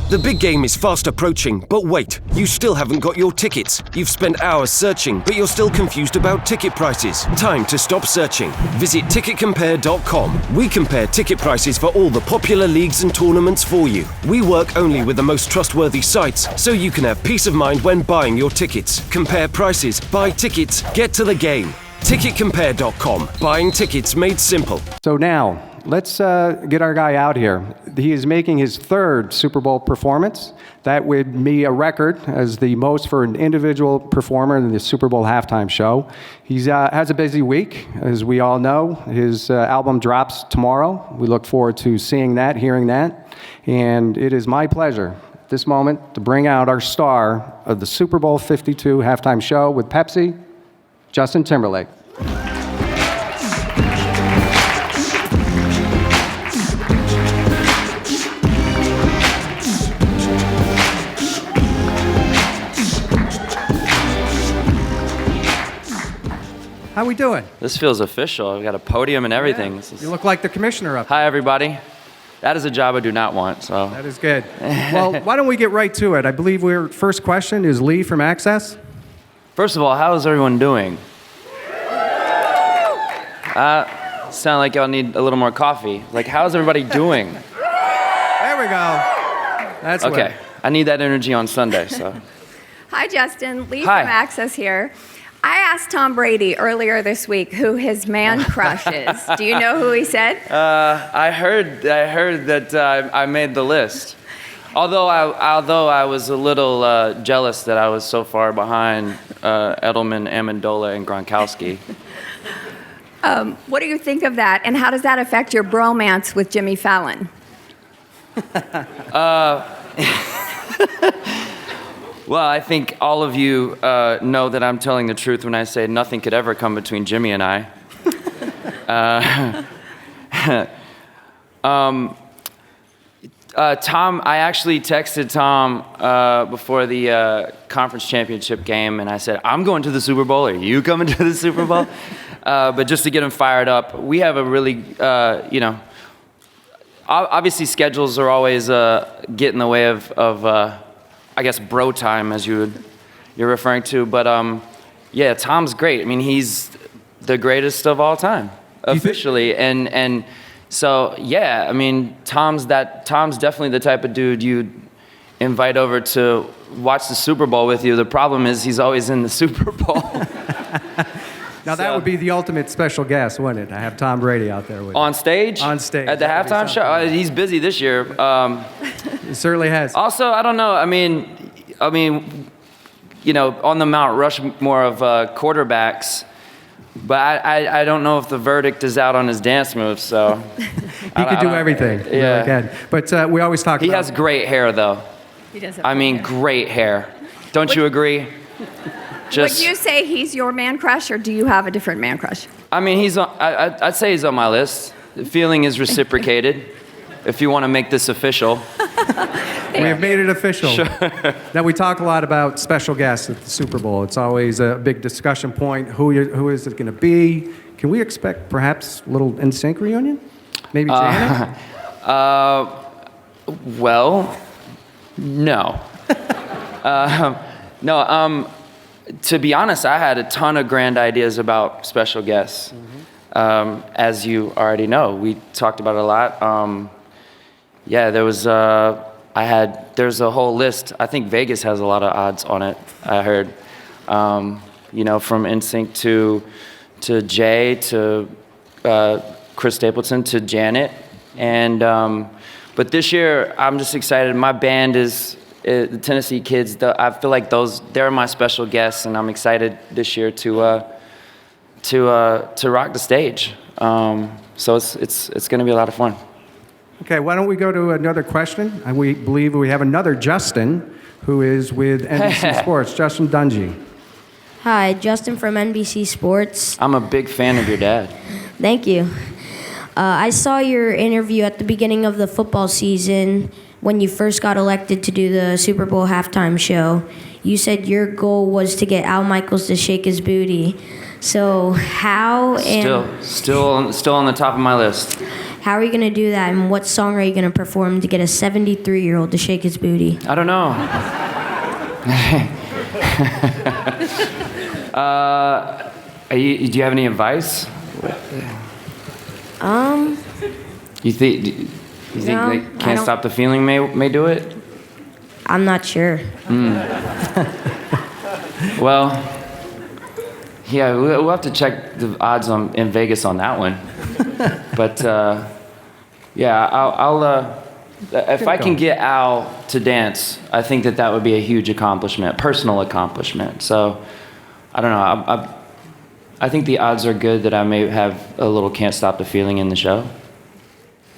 The big game is fast approaching, but wait, you still haven't got your tickets. You've spent hours searching, but you're still confused about ticket prices. Time to stop searching. Visit ticketcompare.com. We compare ticket prices for all the popular leagues and tournaments for you. We work only with the most trustworthy sites, so you can have peace of mind when buying your tickets. Compare prices, buy tickets, get to the game. Ticketcompare.com. Buying tickets made simple. So now, let's get our guy out here. He is making his third Super Bowl performance. That would be a record as the most for an individual performer in the Super Bowl halftime show. He has a busy week, as we all know. His album drops tomorrow. We look forward to seeing that, hearing that. And it is my pleasure at this moment to bring out our star of the Super Bowl 52 halftime show with Pepsi, Justin Timberlake. How we doing? This feels official. I've got a podium and everything. Yeah. You look like the commissioner up there. Hi, everybody. That is a job I do not want, so. That is good. Well, why don't we get right to it? I believe our first question is Lee from Access. First of all, how is everyone doing? Sound like y'all need a little more coffee. Like, how's everybody doing? There we go. That's okay. What. I need that energy on Sunday, so. Hi, Justin. Lee Hi. from Access here. I asked Tom Brady earlier this week who his man crush is. Do you know who he said? I heard that I made the list. Although I was a little jealous that I was so far behind Edelman, Amendola, and Gronkowski. What do you think of that, and how does that affect your bromance with Jimmy Fallon? Well, I think all of you know that I'm telling the truth when I say nothing could ever come between Jimmy and I. Tom, I actually texted Tom before the conference championship game, and I said, I'm going to the Super Bowl. Are you coming to the Super Bowl? But just to get him fired up, we have a really, obviously schedules are always get in the way of I guess bro time, as you're referring to. But yeah, Tom's great. I mean, he's the greatest of all time, officially. And so yeah, I mean, Tom's definitely the type of dude you'd invite over to watch the Super Bowl with you. The problem is he's always in the Super Bowl. Now that would be the ultimate special guest, wouldn't it? I have Tom Brady out there with you. On stage? On stage. At the halftime show? He's busy this year. He certainly has. Also, I don't know. I mean, on the Mount Rushmore of quarterbacks, but I don't know if the verdict is out on his dance moves. So he could do everything. Yeah. Really can. But we always talk. He has great hair, though. He does have great hair. Don't you agree? Would you say he's your man crush, or do you have a different man crush? I mean, I'd say he's on my list. The feeling is reciprocated, if you want to make this official. We have made it official. Sure. Now, we talk a lot about special guests at the Super Bowl. It's always a big discussion point. Who is it going to be? Can we expect perhaps a little NSYNC reunion? Maybe Janet? Well, no. No, to be honest, I had a ton of grand ideas about special guests. Mm-hmm. As you already know, we talked about it a lot. Yeah, there's a whole list. I think Vegas has a lot of odds on it, I heard. From NSYNC to Jay to Chris Stapleton to Janet. And but this year, I'm just excited. My band is the Tennessee Kids. I feel like they're my special guests, and I'm excited this year to rock the stage. So it's going to be a lot of fun. Okay, why don't we go to another question? And we believe we have another Justin who is with NBC Sports, Justin Dungy. Hi, Justin from NBC Sports. I'm a big fan of your dad. Thank you. I saw your interview at the beginning of the football season when you first got elected to do the Super Bowl halftime show. You said your goal was to get Al Michaels to shake his booty. So how still on the top of my list. How are you going to do that, and what song are you going to perform to get a 73-year-old to shake his booty? I don't know. Do you have any advice? You think No, like, I Can't don't- Stop the Feeling may do it? I'm not sure. Well, yeah, we'll have to check the odds in Vegas on that one. But yeah, I'll if I can get Al to dance, I think that would be a huge accomplishment, personal accomplishment. So I don't know. I think the odds are good that I may have a little Can't Stop the Feeling in the show.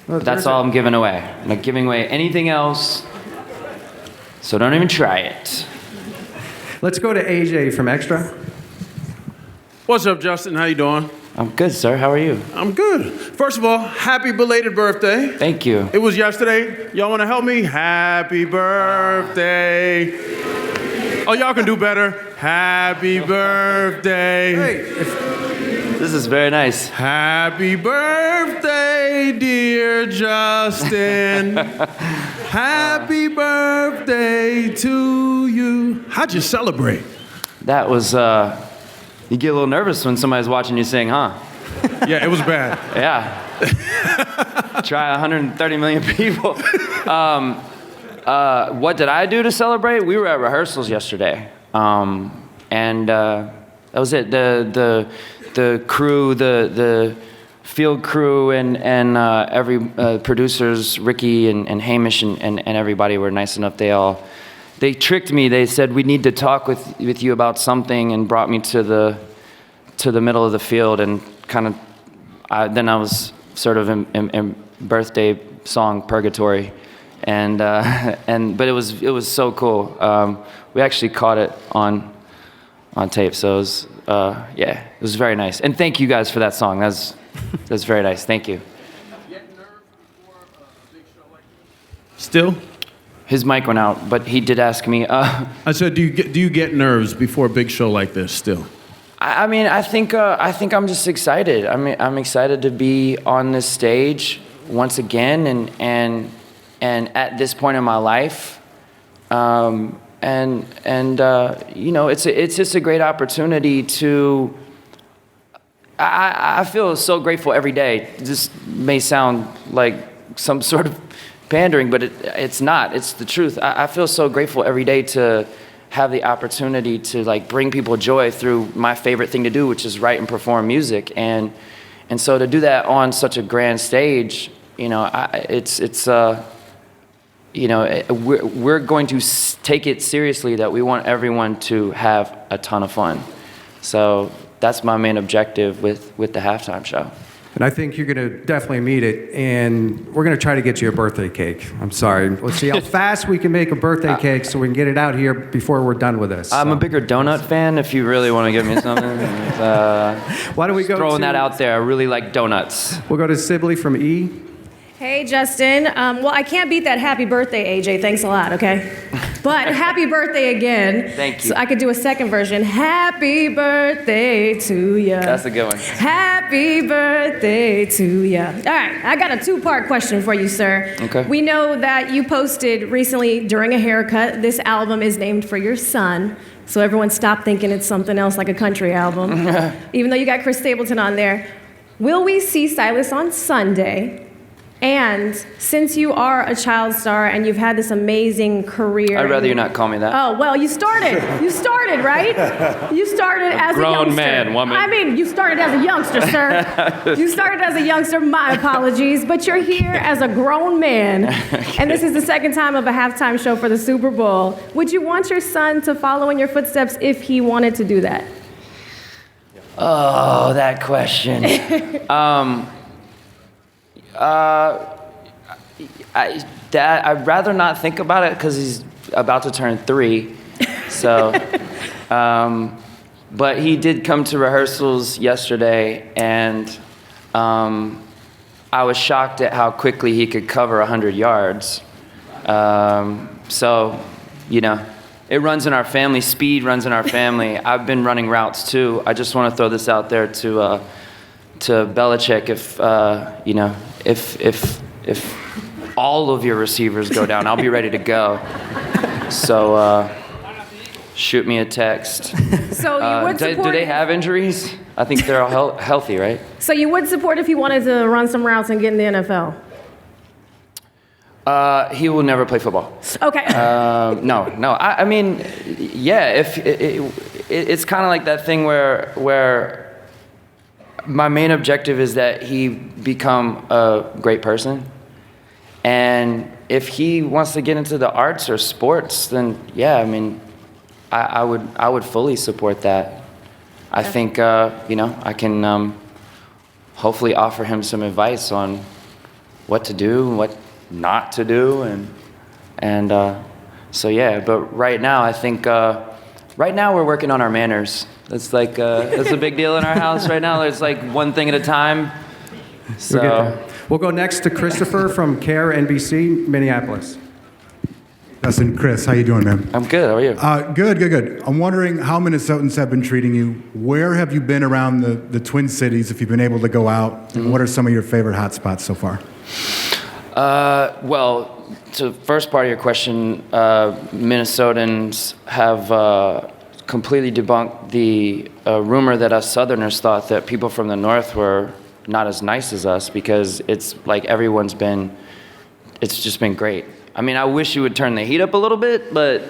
Well, But that's all I'm giving away. I'm not giving away anything else. So don't even try it. Let's go to AJ from Extra. What's up, Justin? How you doing? I'm good, sir. How are you? I'm good. First of all, happy belated birthday. Thank you. It was yesterday. Y'all want to help me? Happy birthday. Oh, y'all can do better. Happy birthday. This is very nice. Happy birthday, dear Justin. Happy birthday to you. How'd you celebrate? That was, you get a little nervous when somebody's watching you sing, huh? Yeah, it was bad. Yeah. Try 130 million people. What did I do to celebrate? We were at rehearsals yesterday. And that was it. The crew, the field crew, and every producers, Ricky and Hamish and everybody were nice enough. They tricked me. They said we need to talk with you about something, and brought me to the middle of the field, and kind of then I was sort of in birthday song purgatory, but it was so cool. We actually caught it on tape, so it was it was very nice. And thank you guys for that song. That's very nice. Thank you. Still? His mic went out, but he did ask me. I said, do you get nerves before a big show like this still? I mean, I think I'm just excited. I mean, I'm excited to be on this stage once again, and at this point in my life, you know, it's just a great opportunity to. I feel so grateful every day. This may sound like some sort of pandering, but it's not. It's the truth. I feel so grateful every day to have the opportunity to like bring people joy through my favorite thing to do, which is write and perform music, and so to do that on such a grand stage, you know, you know, we're going to take it seriously that we want everyone to have a ton of fun. So that's my main objective with the halftime show. And I think you're going to definitely meet it, and we're going to try to get you a birthday cake. I'm sorry. Let's see how fast we can make a birthday cake so we can get it out here before we're done with this. I'm a bigger donut fan, if you really want to give me something. Why don't we go throwing to, that out there. I really like donuts. We'll go to Sibley from E. Hey, Justin. Well, I can't beat that happy birthday, AJ. Thanks a lot, okay? But happy birthday again. Thank you. So I could do a second version. Happy birthday to ya. That's a good one. Happy birthday to ya. All right, I got a two-part question for you, sir. Okay. We know that you posted recently during a haircut, this album is named for your son. So everyone stop thinking it's something else like a country album. Even though you got Chris Stapleton on there. Will we see Silas on Sunday? And since you are a child star and you've had this amazing career... I'd rather you not call me that. Oh, well, you started. You started, right? You started as a youngster. Grown man, woman. I mean, you started as a youngster, sir. You started as a youngster, my apologies. But you're here as a grown man. Okay. And this is the second time of a halftime show for the Super Bowl. Would you want your son to follow in your footsteps if he wanted to do that? Oh, that question. I'd rather not think about it because he's about to turn 3. So, but he did come to rehearsals yesterday, and I was shocked at how quickly he could cover 100 yards. So, you know, it runs in our family. Speed runs in our family. I've been running routes too. I just want to throw this out there to Belichick. If you know, if all of your receivers go down, I'll be ready to go. So shoot me a text. So you would support. Do they have injuries? I think they're all healthy, right? So you would support if he wanted to run some routes and get in the NFL? He will never play football. Okay. No. I mean, yeah. If it's kind of like that thing where my main objective is that he become a great person, and if he wants to get into the arts or sports, then yeah. I mean, I would fully support that. I think I can hopefully offer him some advice on what to do, what not to do, and so yeah. But right now, I think right now we're working on our manners. That's like that's a big deal in our house right now. There's like one thing at a time. So we'll go next to Christopher from CARE NBC, Minneapolis. Justin, Chris, how you doing, man? I'm good. How are you? Good. I'm wondering how Minnesotans have been treating you. Where have you been around the Twin Cities, if you've been able to go out? And what are some of your favorite hot spots so far? Well, to the first part of your question, Minnesotans have completely debunked the rumor that us Southerners thought that people from the North were not as nice as us, because it's like it's just been great. I mean, I wish you would turn the heat up a little bit, but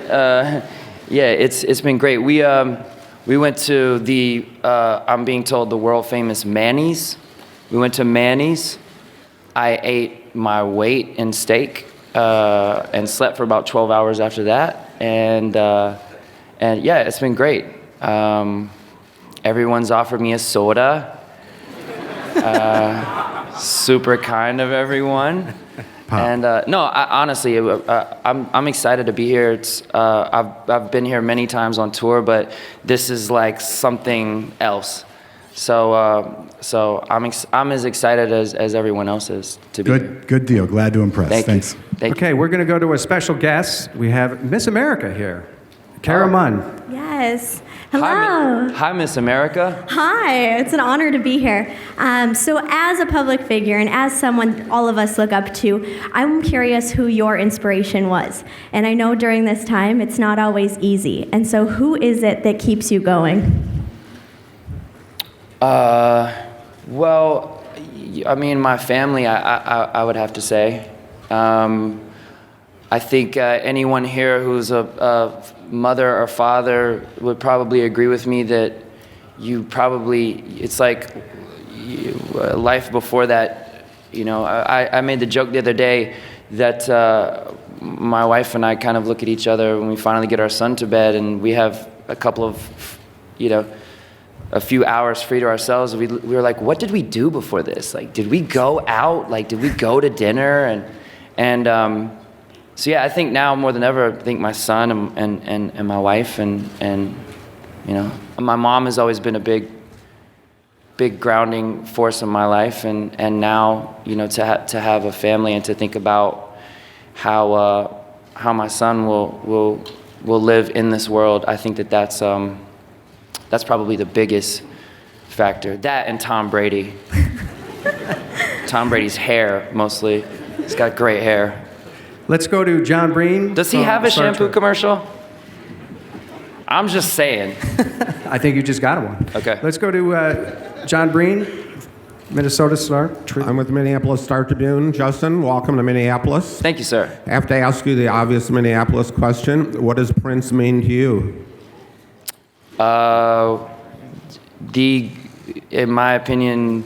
yeah, it's been great. We went to the I'm being told the world famous Manny's. We went to Manny's. I ate my weight in steak and slept for about 12 hours after that, and yeah, it's been great. Everyone's offered me a soda. Super kind of everyone. And no, honestly, I'm excited to be here. It's I've been here many times on tour, but this is like something else. So I'm as excited as everyone else is to be here. Good deal. Glad to impress. Thanks. Thank you. Okay, we're going to go to a special guest. We have Miss America here, Kara Munn. Yes. Hello. Hi, Miss America. Hi. It's an honor to be here. So as a public figure and as someone all of us look up to, I'm curious who your inspiration was. And I know during this time it's not always easy. And so who is it that keeps you going? Well, I mean, my family, I would have to say. I think anyone here who's a mother or father would probably agree with me that it's like life before that. You know, I made the joke the other day that my wife and I kind of look at each other when we finally get our son to bed and we have a couple of, a few hours free to ourselves. We were like, what did we do before this? Like, did we go out? Like, did we go to dinner? And so yeah, I think now more than ever, I think my son and my wife and my mom has always been a big grounding force in my life, and now to have a family and to think about how my son will live in this world. I think that's probably the biggest factor. That and Tom Brady. Tom Brady's hair mostly. He's got great hair. Let's go to John Breen. Does he have a shampoo commercial? I'm just saying. I think you just got one. Okay. Let's go to John Breen, Minnesota Star. I'm with the Minneapolis Star Tribune. Justin, welcome to Minneapolis. Thank you, sir. I have to ask you the obvious Minneapolis question. What does Prince mean to you? In my opinion,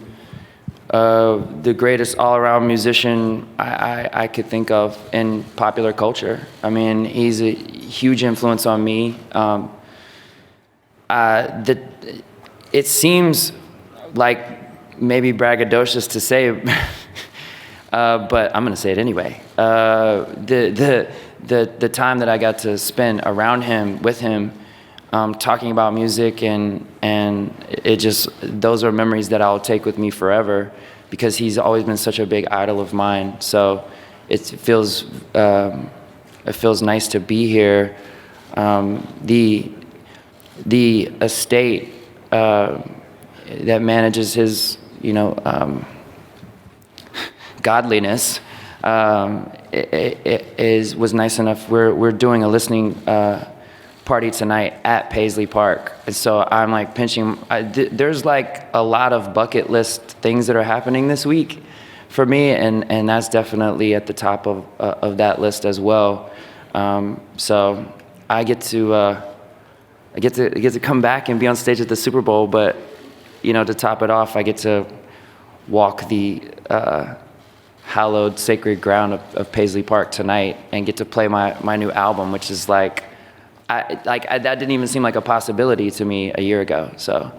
the greatest all-around musician I could think of in popular culture. I mean, he's a huge influence on me. It seems like maybe braggadocious to say, but I'm going to say it anyway. The time that I got to spend around him, with him, talking about music, and it just, those are memories that I'll take with me forever, because he's always been such a big idol of mine. So it feels nice to be here. The estate that manages his, godliness, was nice enough. We're doing a listening party tonight at Paisley Park, and so I'm like pinching. There's like a lot of bucket list things that are happening this week for me, and that's definitely at the top of that list as well. So I get to come back and be on stage at the Super Bowl, but to top it off, I get to walk the hallowed sacred ground of Paisley Park tonight and get to play my new album, which is that didn't even seem like a possibility to me a year ago. So,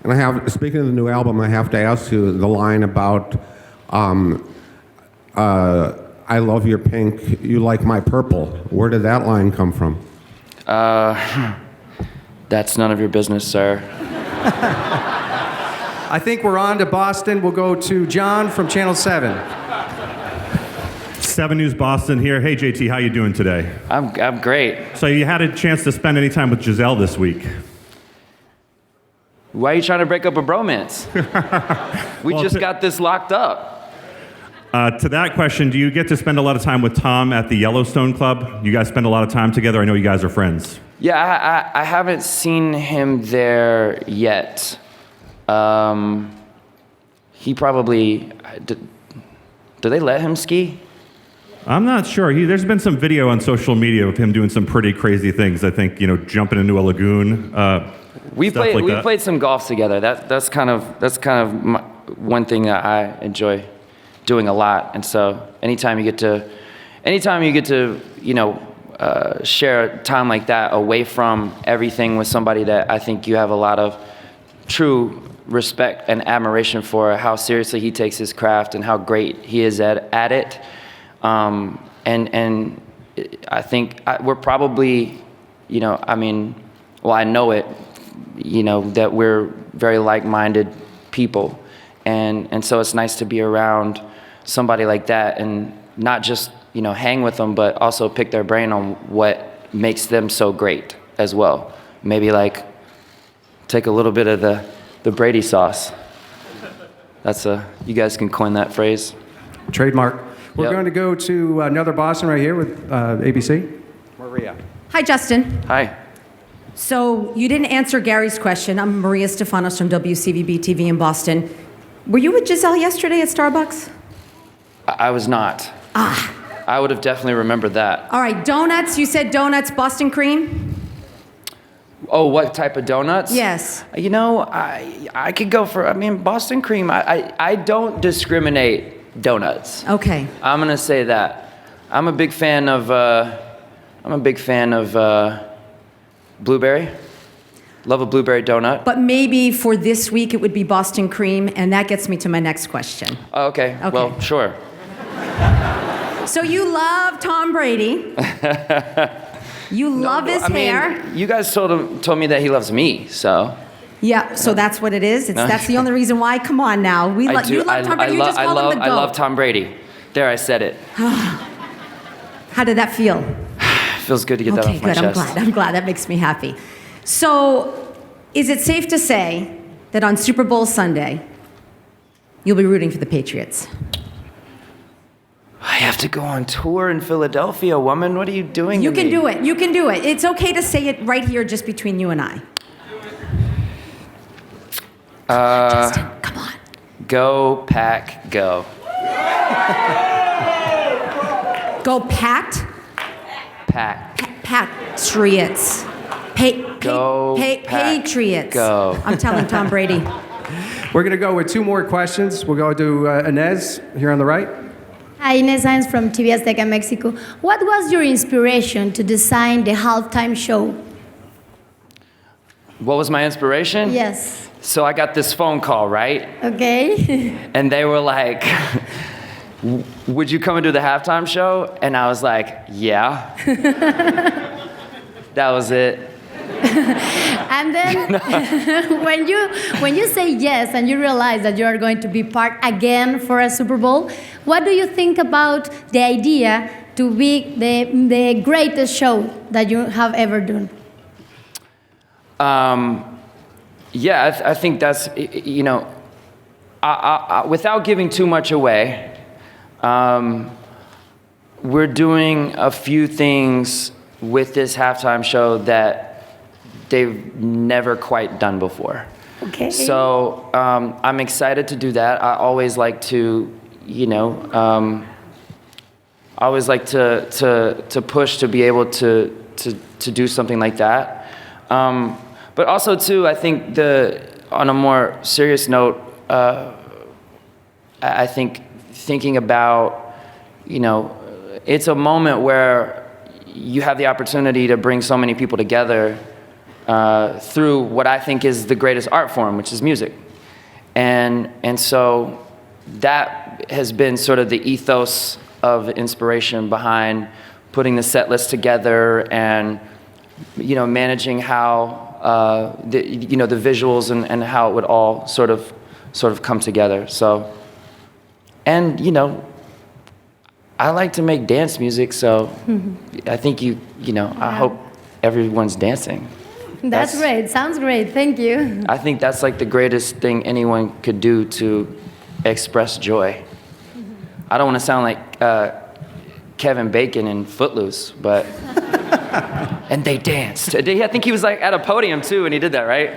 And speaking of the new album, I have to ask you the line about I love your pink, you like my purple. Where did that line come from? That's none of your business, sir. I think we're on to Boston. We'll go to John from Channel 7. 7 News Boston here. Hey, JT, how you doing today? I'm great. So you had a chance to spend any time with Giselle this week? Why are you trying to break up a bromance? We just got this locked up. To that question, do you get to spend a lot of time with Tom at the Yellowstone Club? You guys spend a lot of time together? I know you guys are friends. Yeah, I haven't seen him there yet. He probably... Do they let him ski? I'm not sure. There's been some video on social media of him doing some pretty crazy things. I think, jumping into a lagoon. We played some golf together. That's kind of one thing that I enjoy doing a lot. And so anytime you get to share time like that away from everything with somebody that I think you have a lot of true respect and admiration for, how seriously he takes his craft and how great he is at it. And I think we're probably, I know it, that we're very like-minded people. And so it's nice to be around somebody like that and not just, hang with them, but also pick their brain on what makes them so great as well. Maybe take a little bit of the Brady sauce. You guys can coin that phrase. Trademark. We're Yep. going to go to another Boston right here with ABC. Maria. Hi, Justin. Hi. So you didn't answer Gary's question. I'm Maria Stefanos from WCVB TV in Boston. Were you with Giselle yesterday at Starbucks? I was not. I would have definitely remembered that. All right, donuts. You said donuts, Boston cream? Oh, what type of donuts? Yes. I could go for, Boston cream. I don't discriminate donuts. Okay. I'm gonna say that. I'm a big fan of blueberry. Love a blueberry donut. But maybe for this week it would be Boston cream, and that gets me to my next question. Oh, okay. Well, sure. So you love Tom Brady. You love his hair. You guys told me that he loves me, so. Yeah, so that's what it is. That's the only reason why. Come on now. You love Tom Brady. You just call him the GOAT. I love Tom Brady. There, I said it. How did that feel? Feels good to get that off my chest. I'm glad. That makes me happy. So, is it safe to say that on Super Bowl Sunday, you'll be rooting for the Patriots? I have to go on tour in Philadelphia, woman. What are you doing? You can do it. You can do it. It's okay to say it right here, just between you and I. Justin, come on. Go, Pack, go. Go packed. Patriots. Patriots. Go. I'm telling Tom Brady. We're going to go with two more questions. We'll go to Inez here on the right. Hi, Inez Sainz from TV Azteca, Mexico. What was your inspiration to design the halftime show? What was my inspiration? Yes. So I got this phone call, right? Okay. And they were like, would you come and do the halftime show? And I was like, yeah. That was it. And then when you say yes and you realize that you are going to be part again for a Super Bowl, what do you think about the idea to be the greatest show that you have ever done? Yeah, I think that's, without giving too much away, We're doing a few things with this halftime show that they've never quite done before. Okay. So I'm excited to do that. I always like to, I always like to push to be able to do something like that. But also too, I think on a more serious note, I think thinking about, it's a moment where you have the opportunity to bring so many people together through what I think is the greatest art form, which is music. And so that has been sort of the ethos of inspiration behind putting the set list together and, managing how, the visuals and how it would all sort of come together. So, and, I like to make dance music, so I think I hope everyone's dancing. That's great. Sounds great. Thank you. I think that's like the greatest thing anyone could do to express joy. I don't want to sound like Kevin Bacon in Footloose, but and they danced. I think he was like at a podium too, and he did that, right?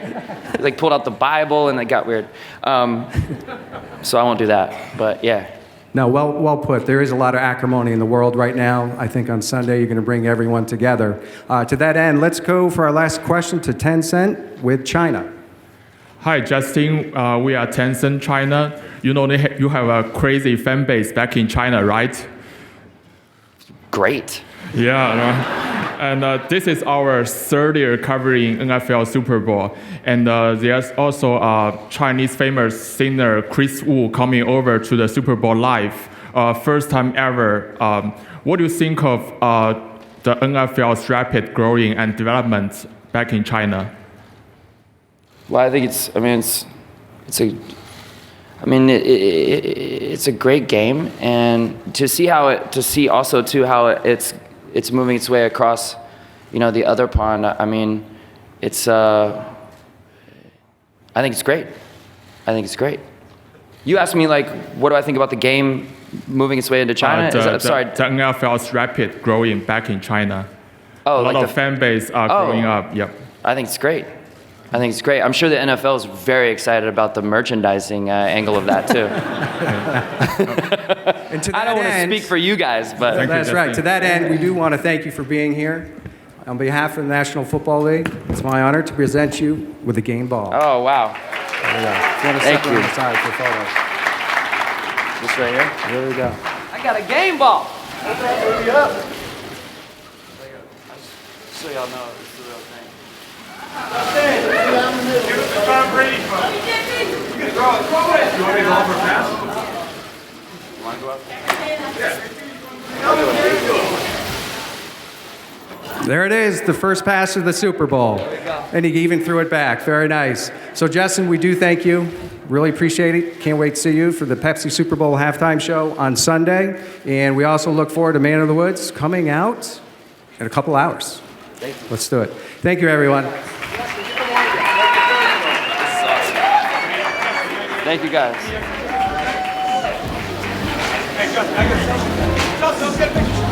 He like pulled out the Bible, and it got weird. So I won't do that, but yeah. No, well put. There is a lot of acrimony in the world right now. I think on Sunday you're going to bring everyone together. To that end, let's go for our last question to Tencent with China. Hi, Justin. We are Tencent China. You have a crazy fan base back in China, right? Great. Yeah. And this is our third year covering NFL Super Bowl. And there's also a Chinese famous singer, Chris Wu, coming over to the Super Bowl live. First time ever. What do you think of the NFL's rapid growing and development back in China? Well, I think it's a great game, and to see also too how it's moving its way across, the other pond. I mean, I think it's great. I think it's great. You asked me what do I think about the game moving its way into China? The NFL's rapid growing back in China. Oh, a lot of fan base are growing up. Yep. I think it's great. I'm sure the NFL is very excited about the merchandising angle of that too. And to that I don't want to end, speak for you guys, but that's right. To that end, we do want to thank you for being here. On behalf of the National Football League, it's my honor to present you with a game ball. Oh, wow. Thank you. Side for photos. This right here? There we go. I got a game ball. So y'all know it's the real thing. Tom Brady. You can throw it. Throw it. You want me to go over pass? You want to go up? There it is, the first pass of the Super Bowl. And he even threw it back. Very nice. So, Justin, we do thank you. Really appreciate it. Can't wait to see you for the Pepsi Super Bowl halftime show on Sunday. And we also look forward to Man of the Woods coming out in a couple hours. Thank you. Let's do it. Thank you, everyone. Thank you, guys. Hey, Justin,